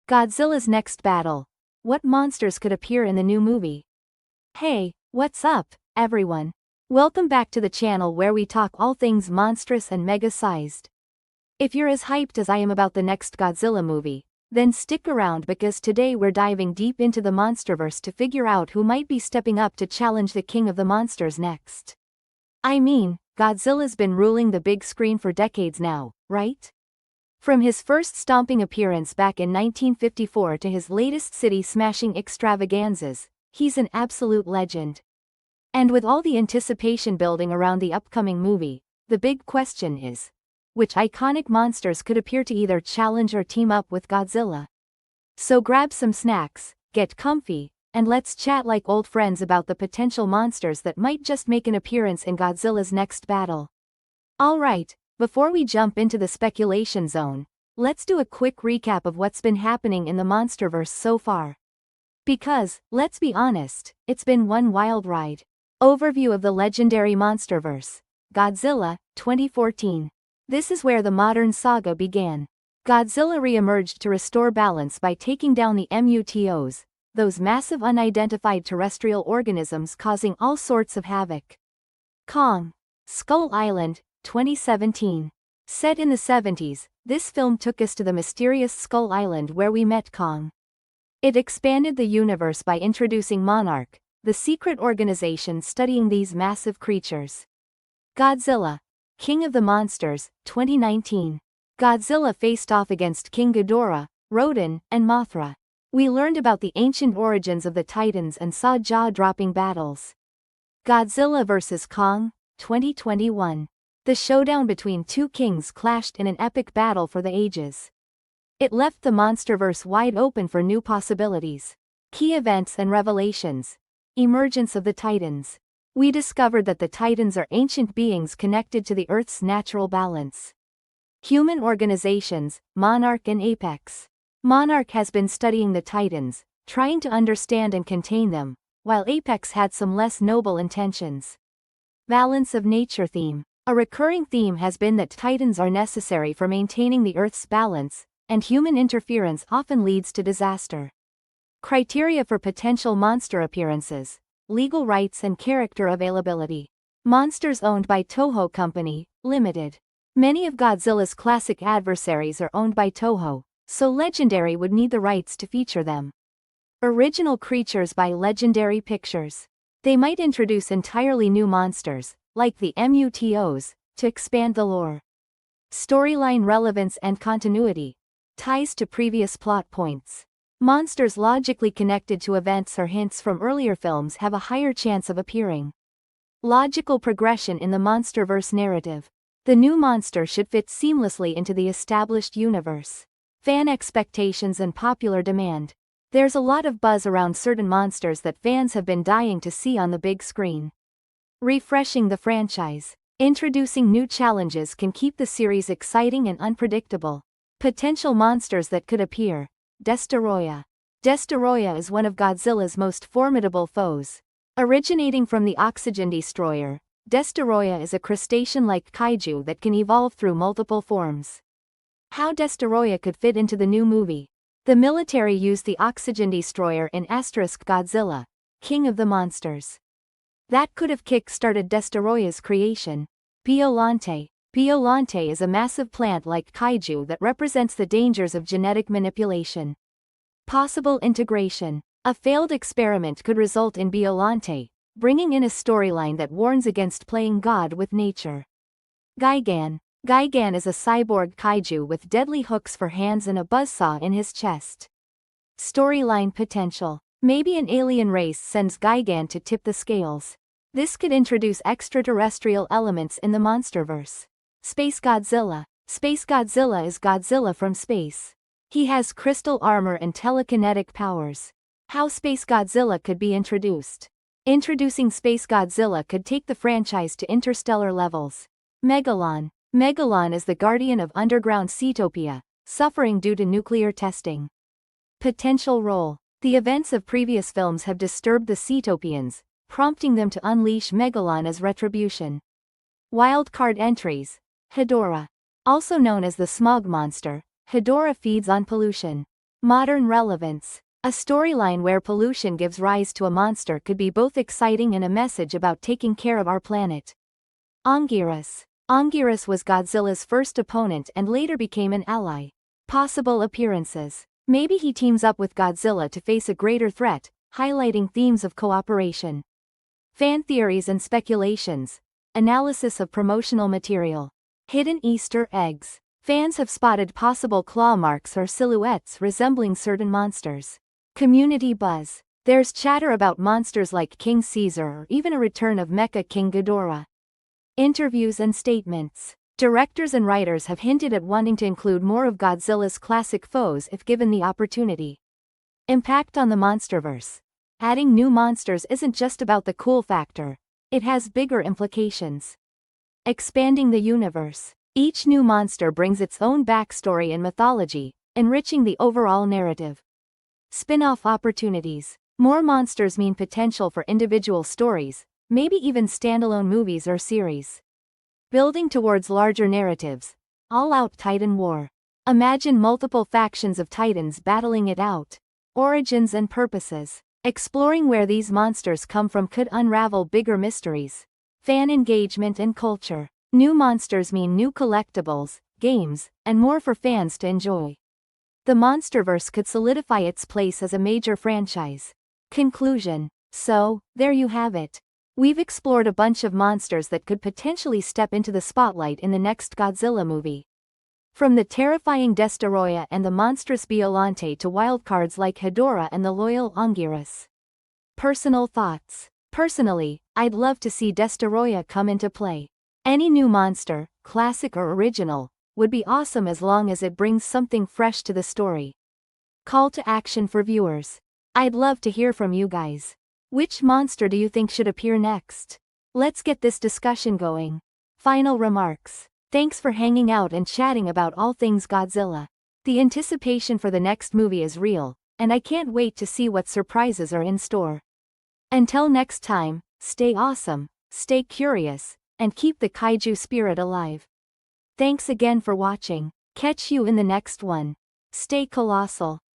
Godzilla's next battle. What monsters could appear in the new movie? Hey, what's up, everyone? Welcome back to the channel where we talk all things monstrous and mega-sized. If you're as hyped as I am about the next Godzilla movie, then stick around because today we're diving deep into the monsterverse to figure out who might be stepping up to challenge the king of the monsters next. I mean, Godzilla's been ruling the big screen for decades now, right? From his first stomping appearance back in 1954 to his latest city-smashing extravaganzas, he's an absolute legend. And with all the anticipation building around the upcoming movie, the big question is, which iconic monsters could appear to either challenge or team up with Godzilla? So grab some snacks, get comfy, and let's chat like old friends about the potential monsters that might just make an appearance in Godzilla's next battle. Alright, before we jump into the speculation zone, let's do a quick recap of what's been happening in the monsterverse so far. Because, let's be honest, it's been one wild ride. Overview of the legendary monsterverse. Godzilla, 2014. This is where the modern saga began. Godzilla re-emerged to restore balance by taking down the MUTOs, those massive unidentified terrestrial organisms causing all sorts of havoc. Kong. Skull Island, 2017. Set in the 70s, this film took us to the mysterious Skull Island where we met Kong. It expanded the universe by introducing Monarch, the secret organization studying these massive creatures. Godzilla. King of the Monsters, 2019. Godzilla faced off against King Ghidorah, Rodan, and Mothra. We learned about the ancient origins of the Titans and saw jaw-dropping battles. Godzilla vs. Kong, 2021. The showdown between two kings clashed in an epic battle for the ages. It left the monsterverse wide open for new possibilities. Key events and revelations. Emergence of the Titans. We discovered that the Titans are ancient beings connected to the Earth's natural balance. Human organizations, Monarch and Apex. Monarch has been studying the Titans, trying to understand and contain them, while Apex had some less noble intentions. Balance of nature theme. A recurring theme has been that Titans are necessary for maintaining the Earth's balance, and human interference often leads to disaster. Criteria for potential monster appearances. Legal rights and character availability. Monsters owned by Toho Company, Limited. Many of Godzilla's classic adversaries are owned by Toho, so Legendary would need the rights to feature them. Original creatures by Legendary Pictures. They might introduce entirely new monsters, like the MUTOs, to expand the lore. Storyline relevance and continuity. Ties to previous plot points. Monsters logically connected to events or hints from earlier films have a higher chance of appearing. Logical progression in the monsterverse narrative. The new monster should fit seamlessly into the established universe. Fan expectations and popular demand. There's a lot of buzz around certain monsters that fans have been dying to see on the big screen. Refreshing the franchise. Introducing new challenges can keep the series exciting and unpredictable. Potential monsters that could appear. Destoroyah. Destoroyah is one of Godzilla's most formidable foes. Originating from the Oxygen Destroyer, Destoroyah is a crustacean-like kaiju that can evolve through multiple forms. How Destoroyah could fit into the new movie. The military used the Oxygen Destroyer in Godzilla, King of the Monsters. That could have kick-started Destoroyah's creation. Biollante. Biollante is a massive plant-like kaiju that represents the dangers of genetic manipulation. Possible integration. A failed experiment could result in Biollante, bringing in a storyline that warns against playing God with nature. Gigan. Gigan is a cyborg kaiju with deadly hooks for hands and a buzzsaw in his chest. Storyline potential. Maybe an alien race sends Gigan to tip the scales. This could introduce extraterrestrial elements in the monsterverse. Space Godzilla. Space Godzilla is Godzilla from space. He has crystal armor and telekinetic powers. How Space Godzilla could be introduced. Introducing Space Godzilla could take the franchise to interstellar levels. Megalon. Megalon is the guardian of underground Seatopia, suffering due to nuclear testing. Potential role. The events of previous films have disturbed the Seatopians, prompting them to unleash Megalon as retribution. Wildcard entries. Hedorah. Also known as the smog monster, Hedorah feeds on pollution. Modern relevance. A storyline where pollution gives rise to a monster could be both exciting and a message about taking care of our planet. Anguirus. Anguirus was Godzilla's first opponent and later became an ally. Possible appearances. Maybe he teams up with Godzilla to face a greater threat, highlighting themes of cooperation. Fan theories and speculations. Analysis of promotional material. Hidden Easter eggs. Fans have spotted possible claw marks or silhouettes resembling certain monsters. Community buzz. There's chatter about monsters like King Caesar or even a return of Mecha King Ghidorah. Interviews and statements. Directors and writers have hinted at wanting to include more of Godzilla's classic foes if given the opportunity. Impact on the Monsterverse. Adding new monsters isn't just about the cool factor. It has bigger implications. Expanding the universe. Each new monster brings its own backstory and mythology, enriching the overall narrative. Spin-off opportunities. More monsters mean potential for individual stories, maybe even standalone movies or series. Building towards larger narratives. All-out Titan War. Imagine multiple factions of Titans battling it out. Origins and purposes. Exploring where these monsters come from could unravel bigger mysteries. Fan engagement and culture. New monsters mean new collectibles, games, and more for fans to enjoy. The Monsterverse could solidify its place as a major franchise. Conclusion. So, there you have it. We've explored a bunch of monsters that could potentially step into the spotlight in the next Godzilla movie. From the terrifying Destoroyah and the monstrous Biollante to wildcards like Hedorah and the loyal Anguirus. Personal thoughts. Personally, I'd love to see Destoroyah come into play. Any new monster, classic or original, would be awesome as long as it brings something fresh to the story. Call to action for viewers. I'd love to hear from you guys. Which monster do you think should appear next? Let's get this discussion going. Final remarks. Thanks for hanging out and chatting about all things Godzilla. The anticipation for the next movie is real, and I can't wait to see what surprises are in store. Until next time, stay awesome, stay curious, and keep the kaiju spirit alive. Thanks again for watching. Catch you in the next one. Stay colossal.